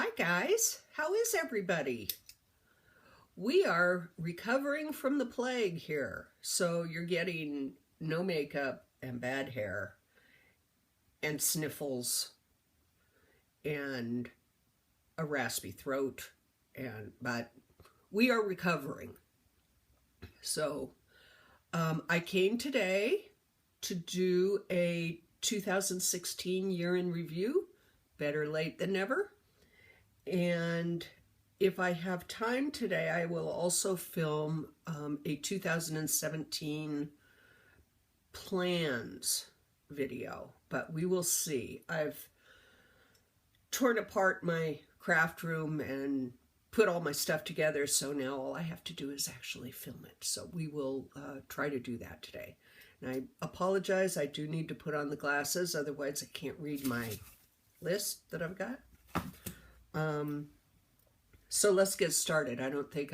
Hi guys, how is everybody? We are recovering from the plague here. So you're getting no makeup and bad hair and sniffles and a raspy throat, but we are recovering. So I came today to do a 2016 year in review, better late than never. And if I have time today, I will also film a 2017 plans video, but we will see. I've torn apart my craft room and put all my stuff together, so now all I have to do is actually film it. So we will try to do that today. And I apologize, I do need to put on the glasses, otherwise I can't read my list that I've got. So let's get started. I don't think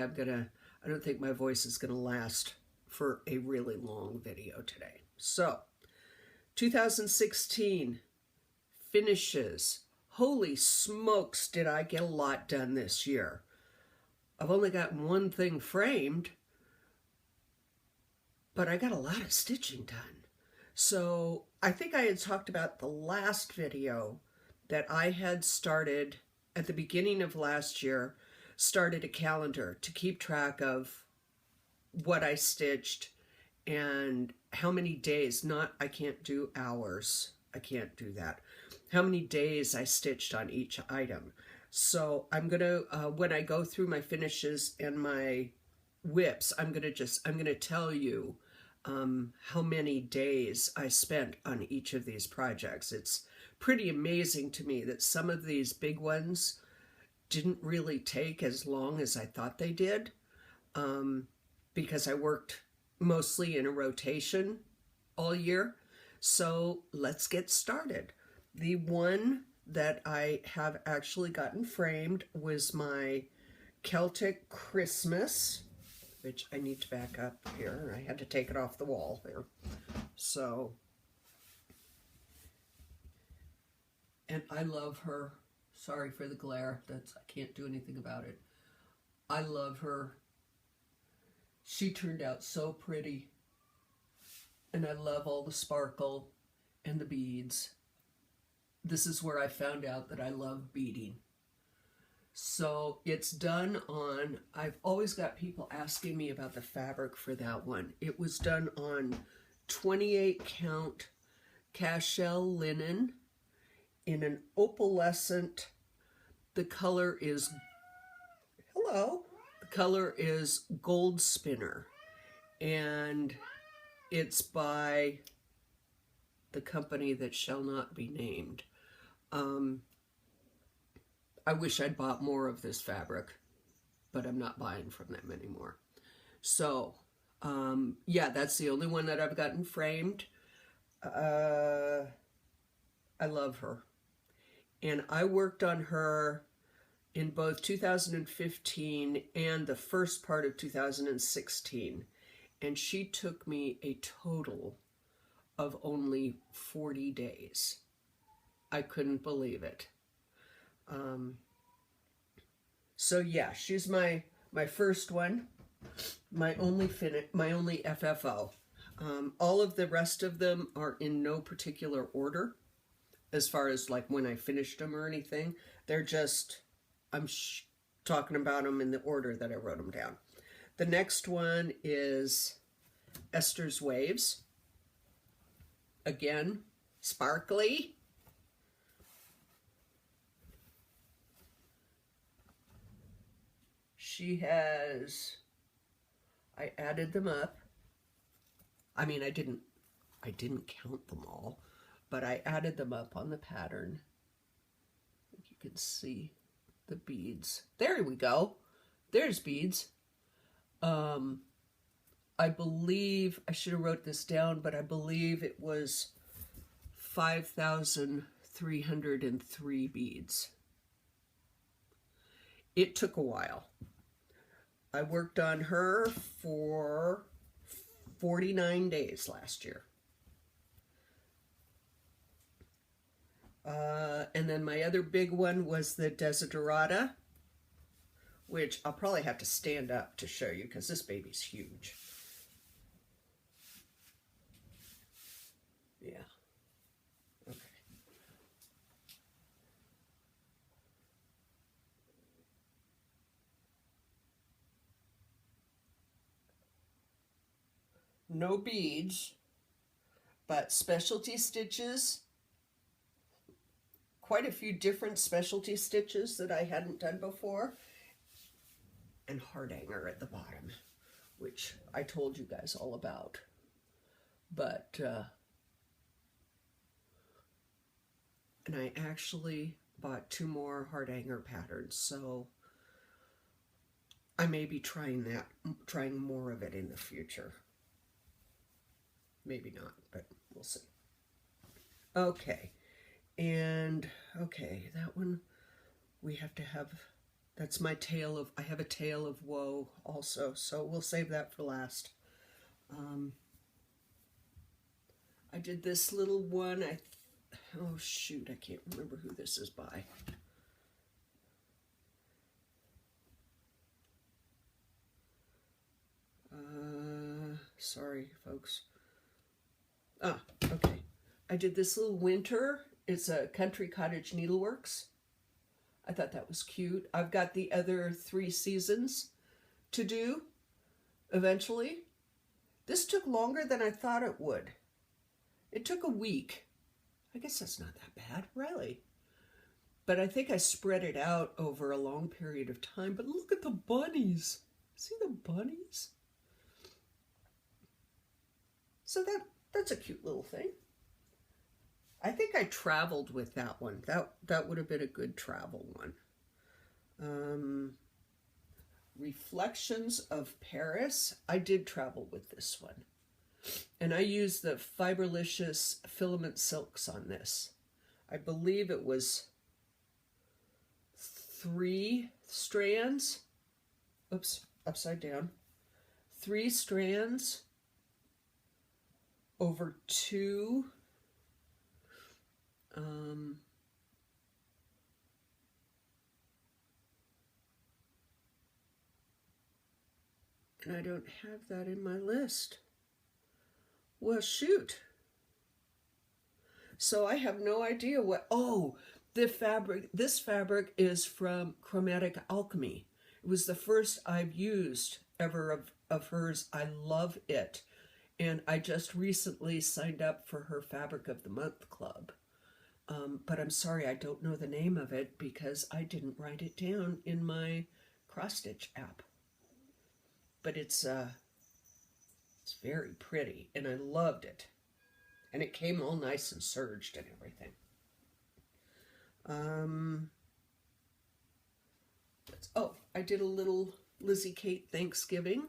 my voice is gonna last for a really long video today. So 2016 finishes. Holy smokes, did I get a lot done this year. I've only gotten one thing framed, but I got a lot of stitching done. So I think I had talked about the last video that I had started at the beginning of last year, started a calendar to keep track of what I stitched and how many days, I can't do hours, I can't do that, how many days I stitched on each item. So I'm gonna, when I go through my finishes and my whips, I'm gonna tell you how many days I spent on each of these projects. It's pretty amazing to me that some of these big ones didn't really take as long as I thought they did, because I worked mostly in a rotation all year. So let's get started. The one that I have actually gotten framed was my Celtic Christmas, which I need to back up here. I had to take it off the wall there. So, and I love her. Sorry for the glare. I can't do anything about it. I love her. She turned out so pretty. And I love all the sparkle and the beads. This is where I found out that I love beading. So it's done on, I've always got people asking me about the fabric for that one. It was done on 28 count cashel linen in an opalescent, the color is Gold Spinner, and it's by the company that shall not be named. I wish I'd bought more of this fabric, but I'm not buying from them anymore. So, yeah, that's the only one that I've gotten framed. I love her. And I worked on her in both 2015 and the first part of 2016. And she took me a total of only 40 days. I couldn't believe it. So yeah, she's my first one, my only FFO. All of the rest of them are in no particular order as far as like when I finished them or anything. They're just, I'm talking about them in the order that I wrote them down. The next one is Esther's Waves. Again, sparkly. She has, I added them up. I mean, I didn't count them all, but I added them up on the pattern. I think you can see the beads. There we go. There's beads. I believe, I should have wrote this down, but I believe it was 5,303 beads. It took a while. I worked on her for 49 days last year. And then my other big one was the Desiderata, which I'll probably have to stand up to show you because this baby's huge. Yeah. Okay. No beads, but specialty stitches. Quite a few different specialty stitches that I hadn't done before. And heart hanger at the bottom, which I told you guys all about. But, and I actually bought 2 more heart hanger patterns, so I may be trying more of it in the future. Maybe not, but we'll see. Okay, and okay, that one we have to have, that's my tale of, I have a tale of woe also, so we'll save that for last. I did this little one, oh shoot, I can't remember who this is by. Sorry, folks. Ah, okay. I did this little winter. It's a Country Cottage Needleworks. I thought that was cute. I've got the other 3 seasons to do eventually. This took longer than I thought it would. It took a week. I guess that's not that bad, really. But I think I spread it out over a long period of time. But look at the bunnies. See the bunnies? So that's a cute little thing. I think I traveled with that one. That would have been a good travel one. Reflections of Paris. I did travel with this one. And I used the Fiberlicious filament silks on this. I believe it was 3 strands. Oops, upside down. 3 strands over 2. And I don't have that in my list. Well, shoot. So I have no idea what, oh, this fabric is from Chromatic Alchemy. It was the first I've used ever of hers. I love it. And I just recently signed up for her Fabric of the Month Club. But I'm sorry, I don't know the name of it because I didn't write it down in my cross stitch app. But it's very pretty, and I loved it. And it came all nice and serged and everything. Oh, I did a little Lizzie Kate Thanksgiving,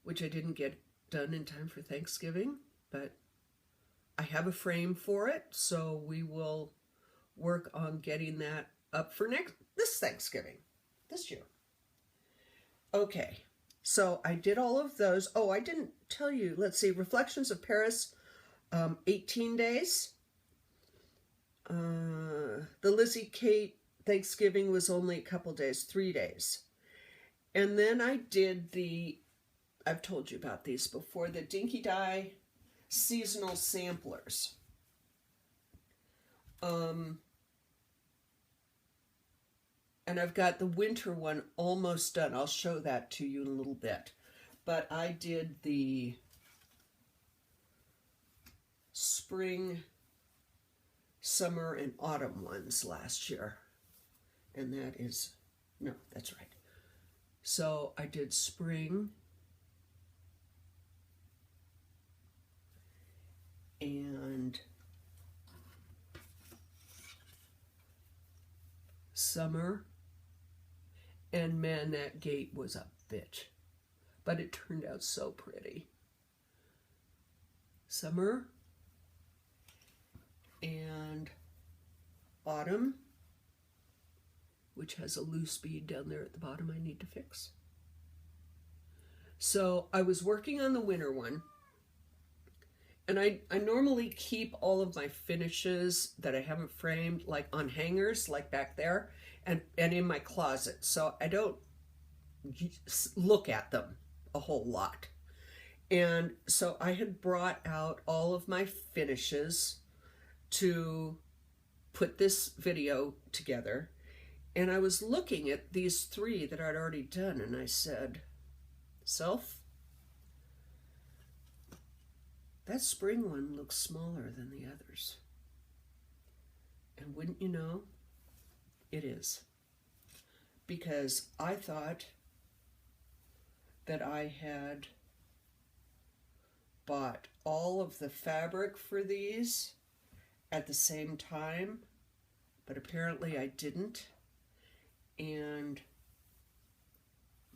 which I didn't get done in time for Thanksgiving, but I have a frame for it, so we will work on getting that up for this Thanksgiving, this year. Okay, so I did all of those. Oh, I didn't tell you. Let's see, Reflections of Paris, 18 days. The Lizzie Kate Thanksgiving was only a couple days, 3 days. And then I did I've told you about these before, the Dinky Dye seasonal samplers. And I've got the winter one almost done. I'll show that to you in a little bit. But I did the spring, summer, and autumn ones last year. And that is, no, that's right. So I did spring and summer, and man, that gate was a bitch, but it turned out so pretty. Summer and autumn, which has a loose bead down there at the bottom I need to fix. So I was working on the winter one, And I normally keep all of my finishes that I haven't framed like on hangers, like back there, and in my closet. So I don't look at them a whole lot. And so I had brought out all of my finishes to put this video together. And I was looking at these 3 that I'd already done, and I said, self, that spring one looks smaller than the others. And wouldn't you know, it is. Because I thought that I had bought all of the fabric for these at the same time, but apparently I didn't. And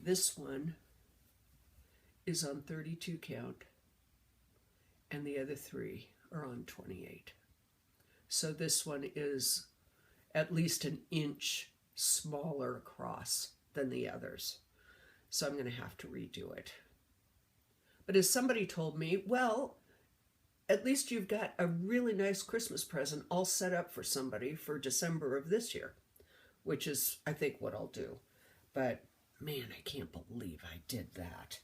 this one is on 32 count, and the other 3 are on 28. So this one is at least an inch smaller across than the others. So I'm going to have to redo it. But as somebody told me, well, at least you've got a really nice Christmas present all set up for somebody for December of this year, which is, I think, what I'll do. But man, I can't believe I did that.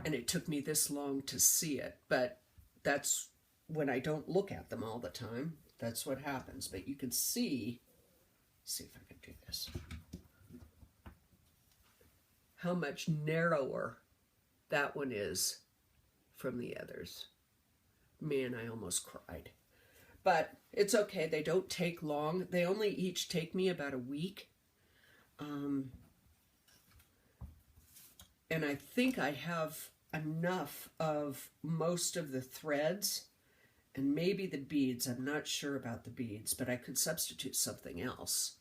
And it took me this long to see it, but that's when I don't look at them all the time. That's what happens. But you can see if I can do this, how much narrower that one is from the others. Man, I almost cried. But it's okay. They don't take long. They only each take me about a week. And I think I have enough of most of the threads and maybe the beads. I'm not sure about the beads, but I could substitute something else.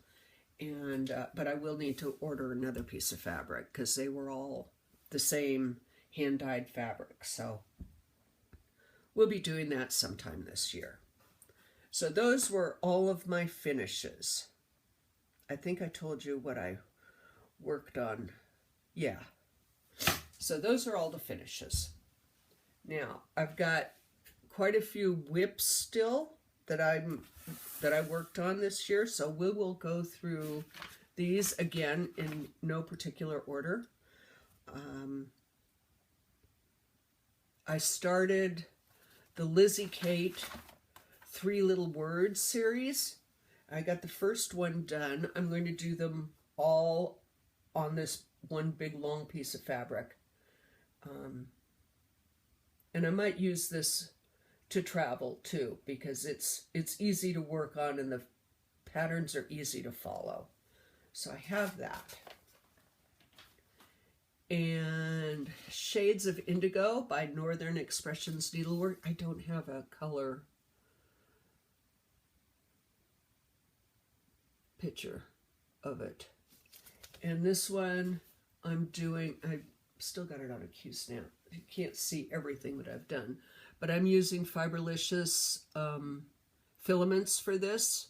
And but I will need to order another piece of fabric because they were all the same hand-dyed fabric. So we'll be doing that sometime this year. So those were all of my finishes. I think I told you what I worked on. Yeah. So those are all the finishes. Now, I've got quite a few whips still that I worked on this year, so we will go through these again in no particular order. I started the Lizzie Kate 3 Little Words series. I got the first one done. I'm going to do them all on this one big long piece of fabric. And I might use this to travel too, because it's easy to work on and the patterns are easy to follow. So I have that. And Shades of Indigo by Northern Expressions Needlework. I don't have a color picture of it. And this one I'm doing, I still got it on a Q-snap. You can't see everything that I've done, but I'm using Fiberlicious filaments for this.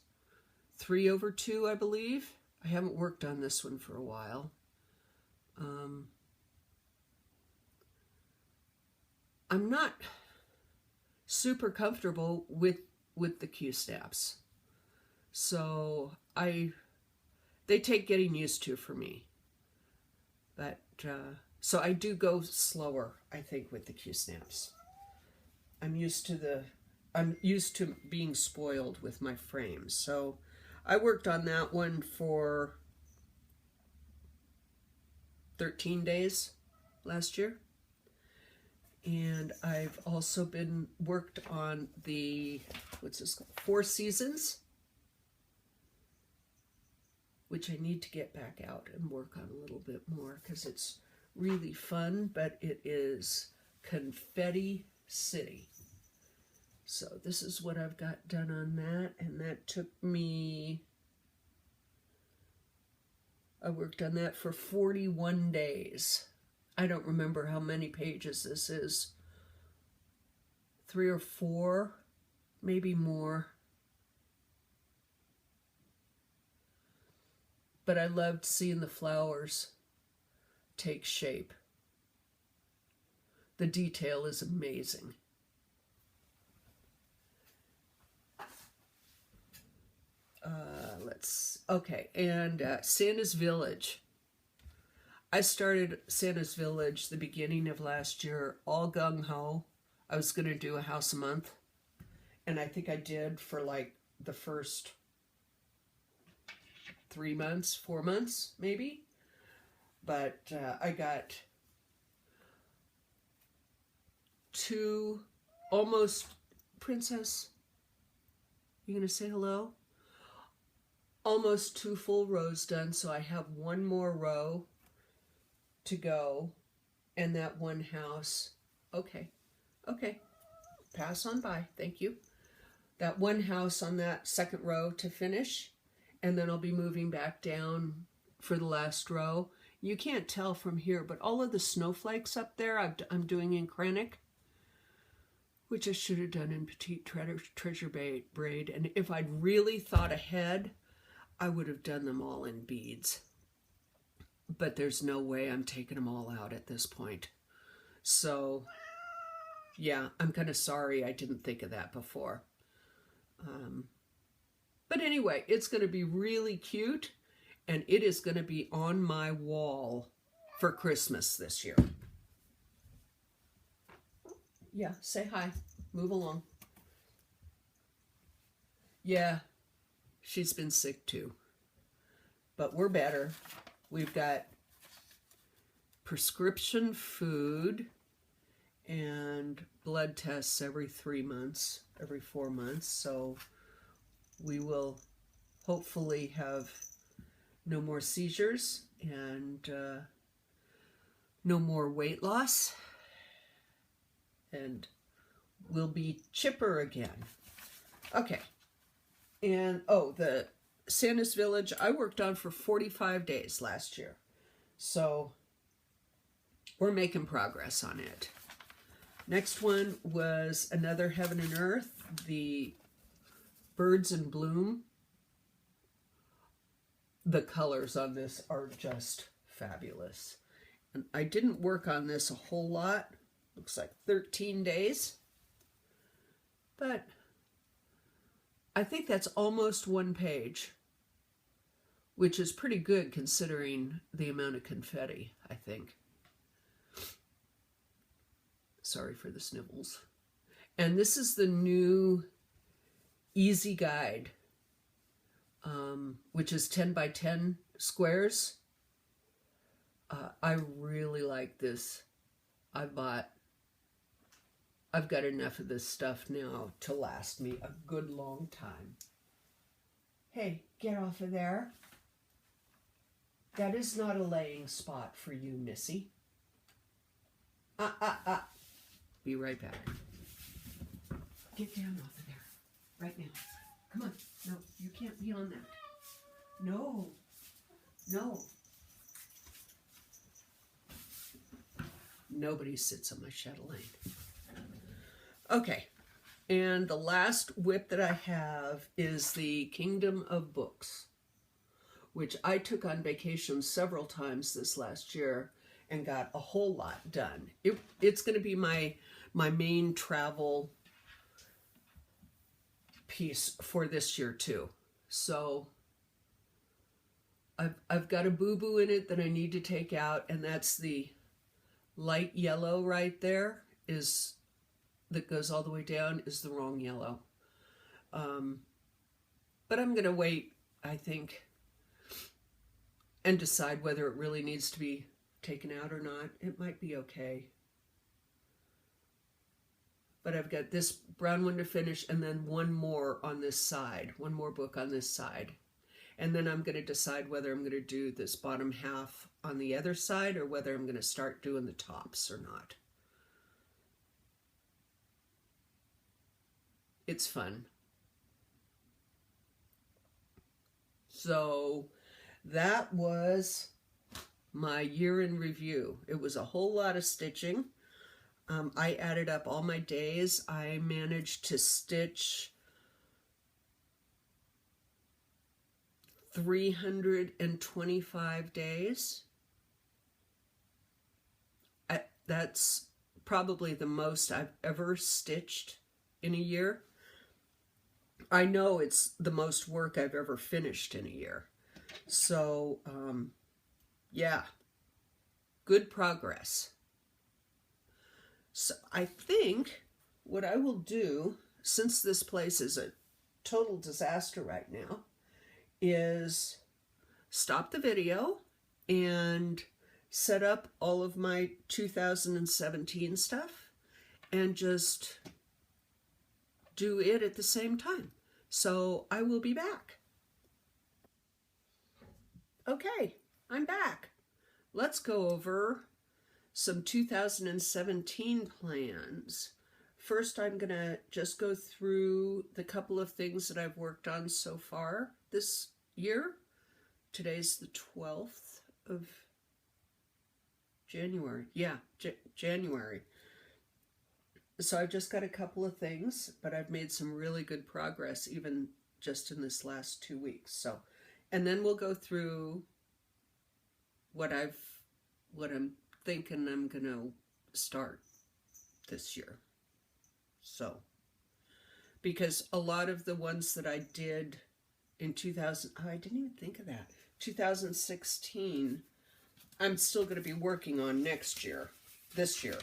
3/2, I believe. I haven't worked on this one for a while. I'm not super comfortable with the Q-snaps. So they take getting used to for me. But, so I do go slower, I think, with the Q-snaps. I'm used to being spoiled with my frames. So I worked on that one for 13 days last year. And I've also been worked on the, what's this called? 4 Seasons, which I need to get back out and work on a little bit more because it's really fun, but it is Confetti City. So this is what I've got done on that, and that took me, I worked on that for 41 days. I don't remember how many pages this is. 3 or 4, maybe more. But I loved seeing the flowers take shape. The detail is amazing. Okay, and Santa's Village. I started Santa's Village the beginning of last year, all gung-ho. I was going to do a house a month, and I think I did for like the first 3 months, 4 months, maybe. But I got 2 almost, Princess, you gonna say hello? Almost 2 full rows done, so I have 1 more row to go, and that one house, okay, pass on by, thank you. That one house on that second row to finish, and then I'll be moving back down for the last row. You can't tell from here, but all of the snowflakes up there I'm doing in Kreinik, which I should have done in Petite Treasure Braid. And if I'd really thought ahead, I would have done them all in beads. But there's no way I'm taking them all out at this point. So, yeah, I'm kind of sorry I didn't think of that before. But anyway, it's going to be really cute, and it is going to be on my wall for Christmas this year. Yeah, say hi. Move along. Yeah, she's been sick too. But we're better. We've got prescription food and blood tests every 3 months, every 4 months. So we will hopefully have no more seizures and no more weight loss. And we'll be chipper again. Okay. And, oh, the Santa's Village, I worked on for 45 days last year. So we're making progress on it. Next one was Another Heaven and Earth, the Birds in Bloom. The colors on this are just fabulous. And I didn't work on this a whole lot. Looks like 13 days. But I think that's almost 1 page, which is pretty good considering the amount of confetti, I think. Sorry for the snivels. And this is the new Easy Guide, which is 10 by 10 squares. I really like this. I've got enough of this stuff now to last me a good long time. Hey, get off of there. That is not a laying spot for you, Missy. Be right back. Get down off of there. Right now. Come on. No, you can't be on that. No. No. Nobody sits on my chatelaine. Okay. And the last whip that I have is the Kingdom of Books, which I took on vacation several times this last year and got a whole lot done. It's going to be my main travel piece for this year too. So I've got a boo-boo in it that I need to take out, and that's the light yellow right there that goes all the way down is the wrong yellow. But I'm going to wait, I think, and decide whether it really needs to be taken out or not. It might be okay. But I've got this brown one to finish, and then one more on this side, one more book on this side. And then I'm going to decide whether I'm going to do this bottom half on the other side or whether I'm going to start doing the tops or not. It's fun. So that was my year in review. It was a whole lot of stitching. I added up all my days. I managed to stitch 325 days. That's probably the most I've ever stitched in a year. I know it's the most work I've ever finished in a year. So, yeah, good progress. So I think what I will do, since this place is a total disaster right now, is stop the video and set up all of my 2017 stuff and just do it at the same time. So I will be back. Okay, I'm back. Let's go over some 2017 plans. First, I'm going to just go through the couple of things that I've worked on so far this year. Today's the 12th of January. Yeah, January. So I've just got a couple of things, but I've made some really good progress even just in this last 2 weeks. So, and then we'll go through what I'm thinking I'm going to start this year. So, because a lot of the ones that I did in 2000, oh, I didn't even think of that. 2016, I'm still going to be working on next year, this year.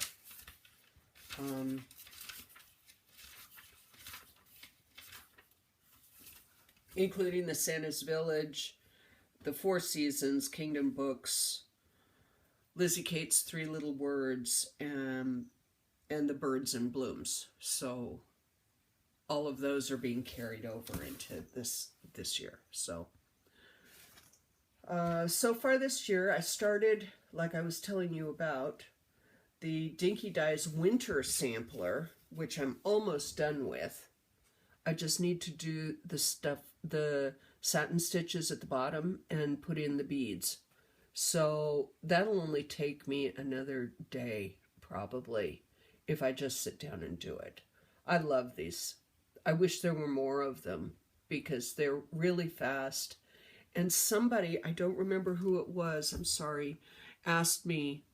Including the Santa's Village, the Four Seasons, Kingdom Books, Lizzie Kate's Three Little Words, and the Birds and Blooms. So all of those are being carried over into this year. So so far this year, I started, like I was telling you about, the Dinky Dyes Winter Sampler, which I'm almost done with. I just need to do the satin stitches at the bottom and put in the beads. So that'll only take me another day, probably, if I just sit down and do it. I love these. I wish there were more of them because they're really fast. And somebody, I don't remember who it was, I'm sorry, asked me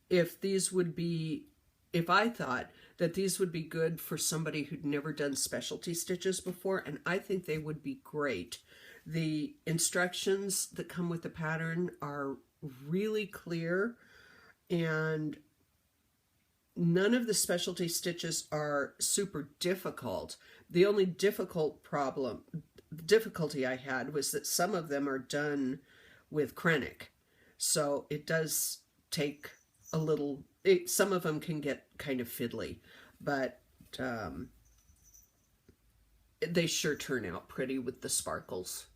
if these would be, if I thought that these would be good for somebody who'd never done specialty stitches before, and I think they would be great. The instructions that come with the pattern are really clear, and none of the specialty stitches are super difficult. The only difficulty I had was that some of them are done with Kreinik. So it does take a little, some of them can get kind of fiddly, but they sure turn out pretty with the sparkles.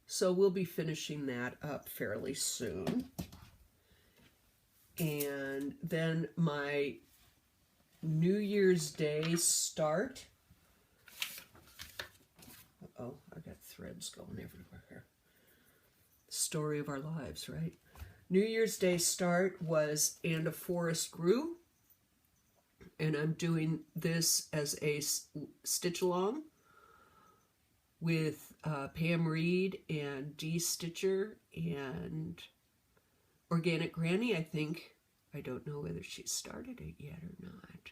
So we'll be finishing that up fairly soon. And then my New Year's Day start. Uh-oh, I got threads going everywhere here. Story of our lives, right? New Year's Day start was And a Forest Grew. And I'm doing this as a stitch along with Pam Reed and Dee Stitcher and Organic Granny, I think. I don't know whether she started it yet or not.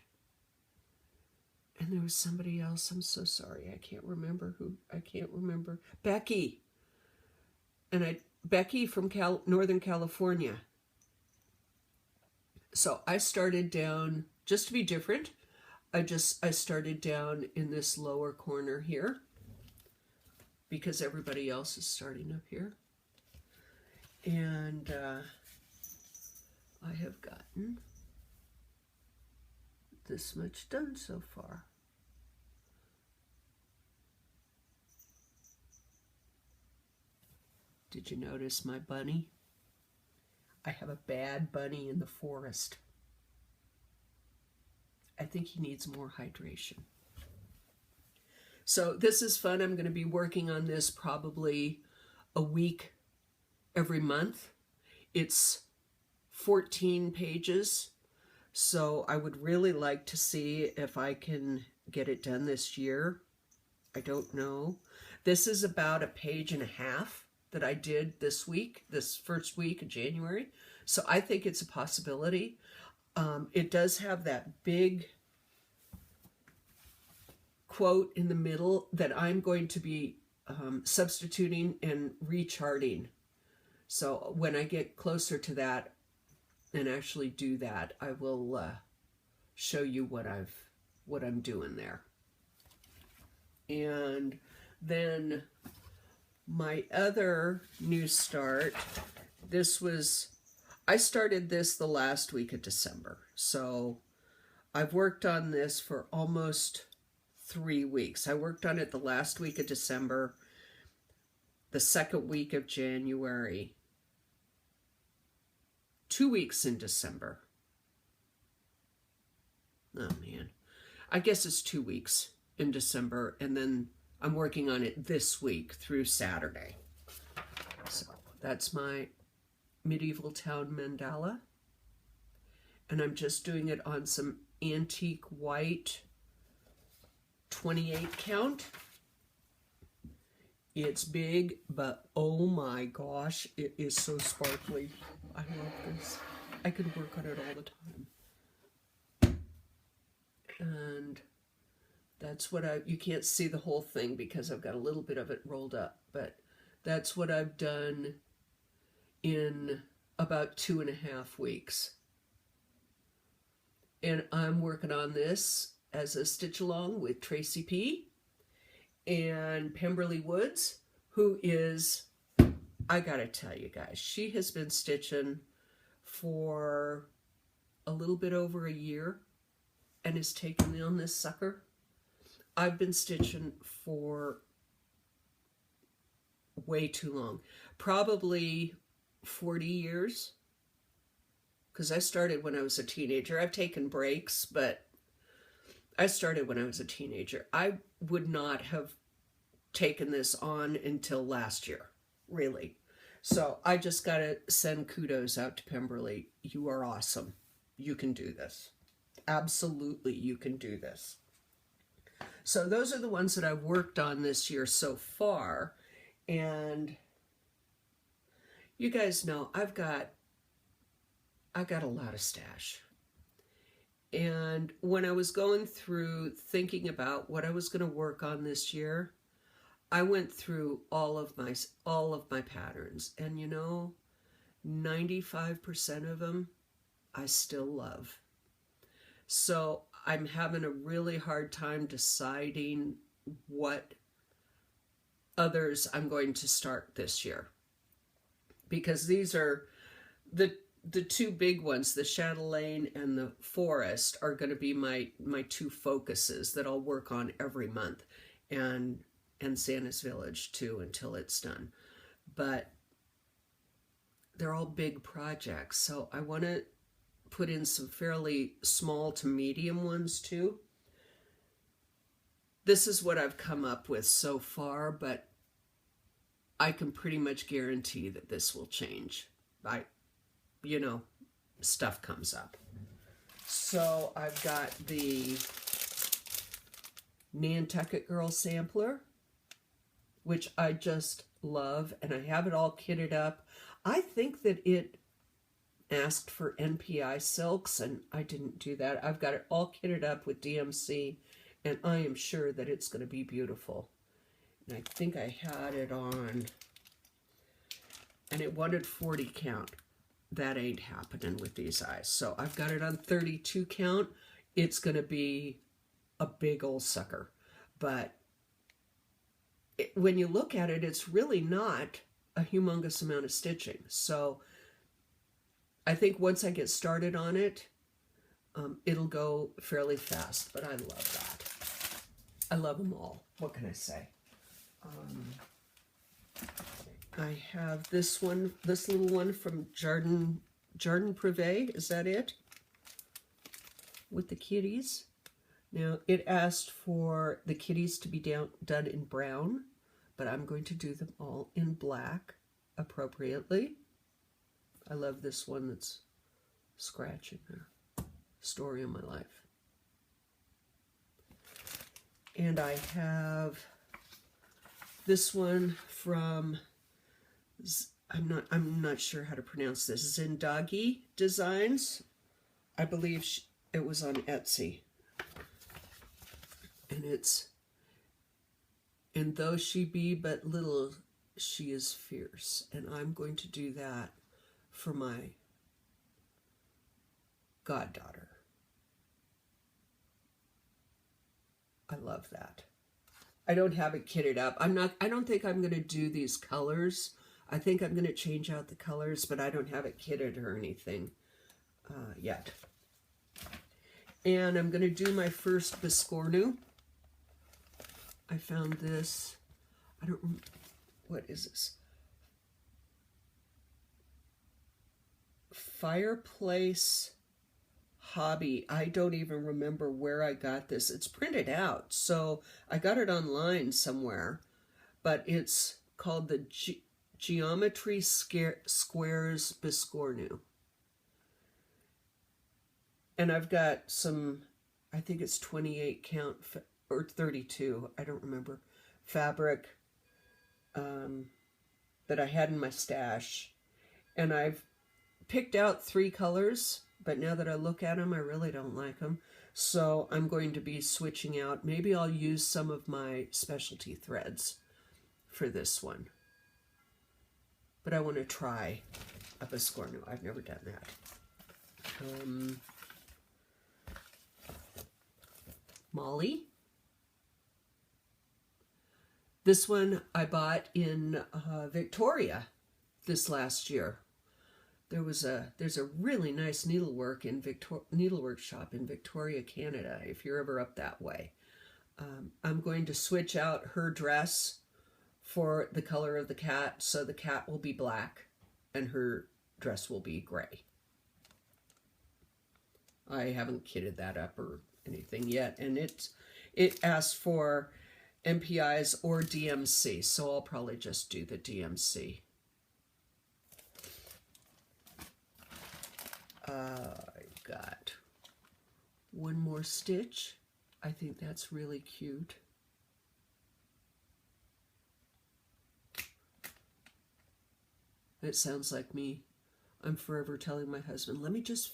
And there was somebody else. I'm so sorry. I can't remember who. I can't remember. Becky. And Becky from Northern California. So I started down, just to be different, I started down in this lower corner here because everybody else is starting up here. And I have gotten this much done so far. Did you notice my bunny? I have a bad bunny in the forest. I think he needs more hydration. So this is fun. I'm going to be working on this probably a week every month. It's 14 pages, so I would really like to see if I can get it done this year. I don't know. This is about a page and a half that I did this week, this first week of January. So I think it's a possibility. It does have that big quote in the middle that I'm going to be substituting and recharting. So when I get closer to that and actually do that, I will show you what I'm doing there. And then my other new start, I started this the last week of December. So I've worked on this for almost 3 weeks. I worked on it the last week of December, the second week of January, 2 weeks in December. Oh man, I guess it's 2 weeks in December, and then I'm working on it this week through Saturday. So that's my medieval town mandala, and I'm just doing it on some antique white 28 count. It's big, but oh my gosh, it is so sparkly. I love this. I could work on it all the time. And that's what you can't see the whole thing because I've got a little bit of it rolled up, but that's what I've done in about 2.5 weeks. And I'm working on this as a stitch along with Tracy P. and Pemberley Woods, who is, I gotta tell you guys, she has been stitching for a little bit over a year and is taking on this sucker. I've been stitching for way too long, probably 40 years, because I started when I was a teenager. I've taken breaks, but I started when I was a teenager. I would not have taken this on until last year, really. So I just got to send kudos out to Pemberley. You are awesome. You can do this. Absolutely, you can do this. So those are the ones that I've worked on this year so far. And you guys know I've got a lot of stash. And when I was going through thinking about what I was going to work on this year, I went through all of my patterns, and 95% of them I still love. So I'm having a really hard time deciding what others I'm going to start this year, because these are the two big ones. The Chatelaine and the Forest are going to be my two focuses that I'll work on every month, and Santa's Village too until it's done. But they're all big projects, so I want to put in some fairly small to medium ones too. This is what I've come up with so far, but I can pretty much guarantee that this will change. Stuff comes up. So I've got the Nantucket Girl sampler, which I just love, and I have it all kitted up. I think that it asked for NPI silks, and I didn't do that. I've got it all kitted up with DMC, and I am sure that it's going to be beautiful. And I think I had it on, and it wanted 40 count. That ain't happening with these eyes. So I've got it on 32 count. It's going to be a big old sucker. But when you look at it, it's really not a humongous amount of stitching. So I think once I get started on it, it'll go fairly fast. But I love that. I love them all. What can I say? I have this little one from Jardin Privé. Is that it? With the kitties. Now, it asked for the kitties to be done in brown, but I'm going to do them all in black appropriately. I love this one that's scratching her. Story of my life. And I have this one from I'm not sure how to pronounce this. Zindagi Designs. I believe it was on Etsy. And it's, and though she be but little, she is fierce. And I'm going to do that for my goddaughter. I love that. I don't have it kitted up. I don't think I'm going to do these colors. I think I'm going to change out the colors, but I don't have it kitted or anything yet. And I'm going to do my first Biscornu. I found this. I don't, what is this? Fireplace Hobby. I don't even remember where I got this. It's printed out, so I got it online somewhere, but it's called the Geometry Squares Biscornu. And I've got some, I think it's 28 count or 32, I don't remember, fabric that I had in my stash. And I've picked out 3 colors, but now that I look at them, I really don't like them. So I'm going to be switching out. Maybe I'll use some of my specialty threads for this one. But I want to try a Biscornu. I've never done that. Molly. This one I bought in Victoria this last year. There's a really nice needlework shop in Victoria, Canada, if you're ever up that way. I'm going to switch out her dress for the color of the cat, so the cat will be black and her dress will be gray. I haven't kitted that up or anything yet, and it asks for MPIs or DMC, so I'll probably just do the DMC. I got one more stitch. I think that's really cute. It sounds like me. I'm forever telling my husband,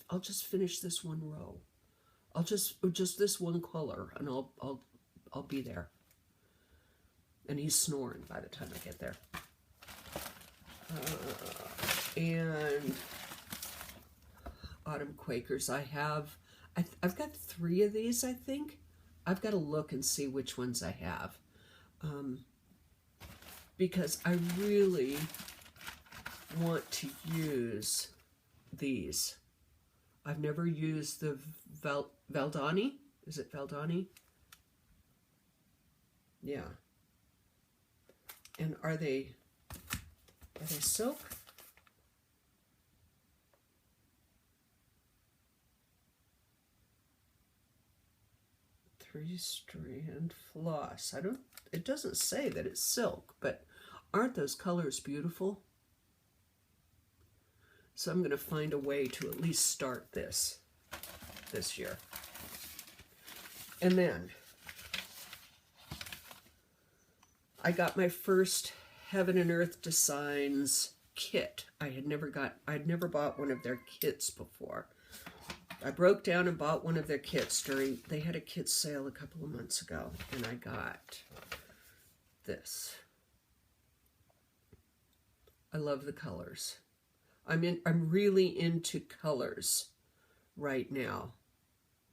I'll just finish this one row. I'll just this one color, and I'll be there. And he's snoring by the time I get there. And Autumn Quakers. I've got 3 of these, I think. I've got to look and see which ones I have. Because I really want to use these. I've never used the Valdani. Is it Valdani? Yeah. And are they silk? Three-strand floss. It doesn't say that it's silk, but aren't those colors beautiful? So I'm going to find a way to at least start this year. And then I got my first Heaven and Earth Designs kit. I'd never bought one of their kits before. I broke down and bought one of their kits they had a kit sale a couple of months ago, and I got this. I love the colors. I'm really into colors right now.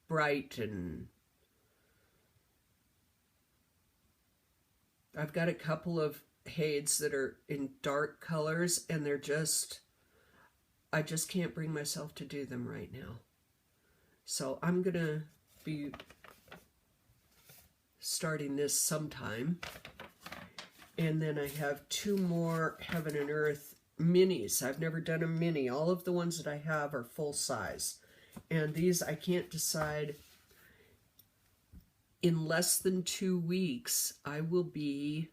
Bright, and I've got a couple of Hades that are in dark colors, and I just can't bring myself to do them right now. So I'm gonna be starting this sometime. And then I have 2 more Heaven and Earth minis. I've never done a mini. All of the ones that I have are full size. And these, I can't decide. In less than 2 weeks, I will be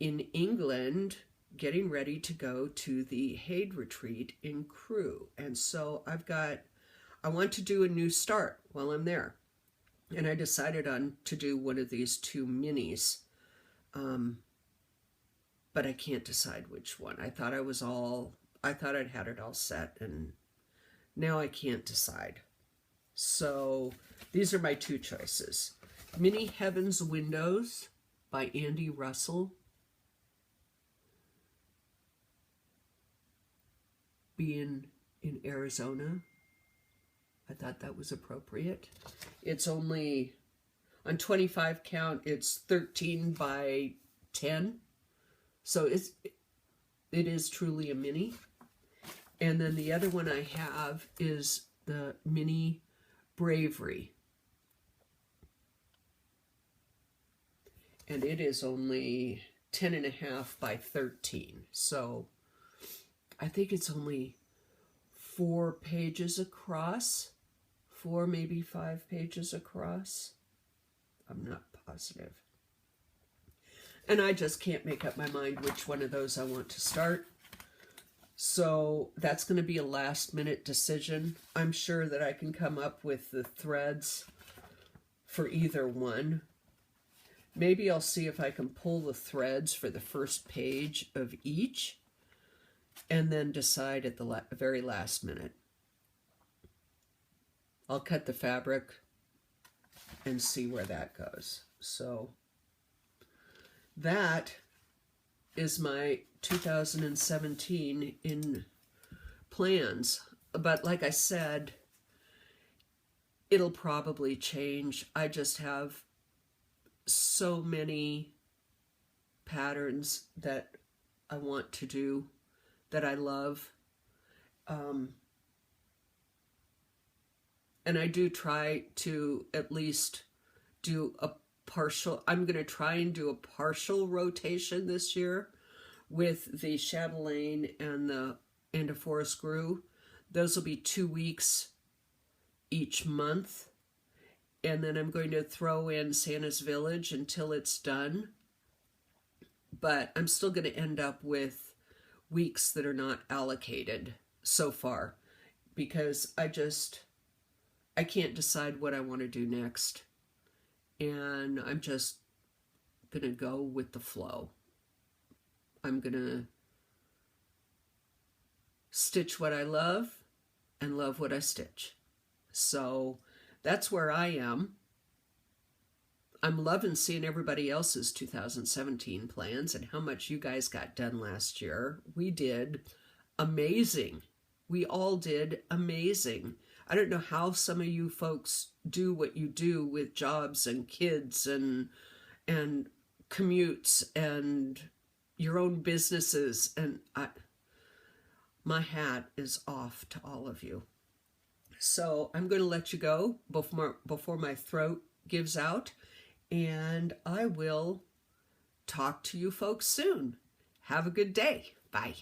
in England getting ready to go to the Hade Retreat in Crewe. And so I want to do a new start while I'm there. And I decided to do one of these 2 minis. but I can't decide which one. I thought I'd had it all set, and now I can't decide. So these are my two choices. Mini Heaven's Windows by Andy Russell. Being in Arizona, I thought that was appropriate. It's only, on 25 count, it's 13 by 10. So it is truly a mini. And then the other one I have is the Mini Bravery. And it is only 10.5 by 13. So I think it's only 4 pages across. 4, maybe 5 pages across. I'm not positive. And I just can't make up my mind which one of those I want to start. So that's going to be a last minute decision. I'm sure that I can come up with the threads for either one. Maybe I'll see if I can pull the threads for the first page of each and then decide at the very last minute. I'll cut the fabric and see where that goes. So that is my 2017 in plans. But like I said, it'll probably change. I just have so many patterns that I want to do, that I love. And I do try to at least do a partial, I'm going to try and do a partial rotation this year with the chatelaine and a forest grue. Those will be 2 weeks each month. And then I'm going to throw in Santa's Village until it's done. But I'm still going to end up with weeks that are not allocated so far, because I can't decide what I want to do next. And I'm just going to go with the flow. I'm going to stitch what I love and love what I stitch. So that's where I am. I'm loving seeing everybody else's 2017 plans and how much you guys got done last year. We did amazing. We all did amazing. I don't know how some of you folks do what you do with jobs and kids and commutes and your own businesses. And my hat is off to all of you. So I'm going to let you go before my throat gives out. And I will talk to you folks soon. Have a good day. Bye.